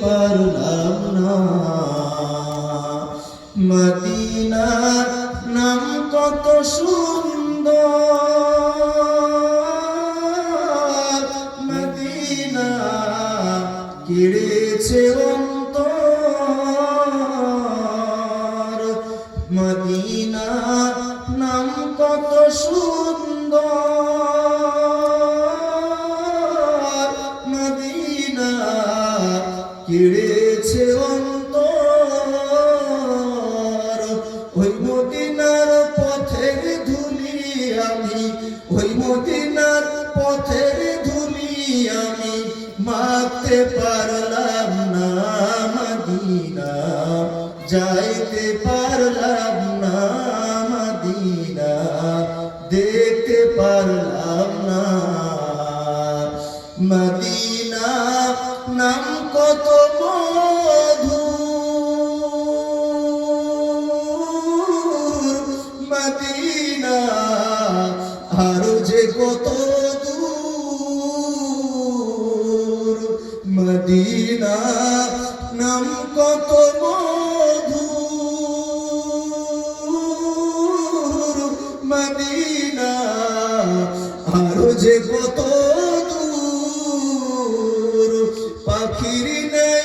পারলাম না। মদিনার নাম কত সুন্দর, মদিনা কেড়েছে অন্তর। মদিনা নাম কত সুন্দর, মদিনা কেড়েছে অন্তর। ওই মদিনার পথের ধুলি আমি, ওই মদিনার পথের ধুলি আমি মাখতে পারলাম না। মদিনা যাইতে পারলাম না, মদিনা দেখতে পারলাম না। মদিনা নাম কত মধুর, মদিনা আরো যে কত দূর। মদিনা নাম কত মধুর, মদিনা আরো যে কত দূর। পাখির নেই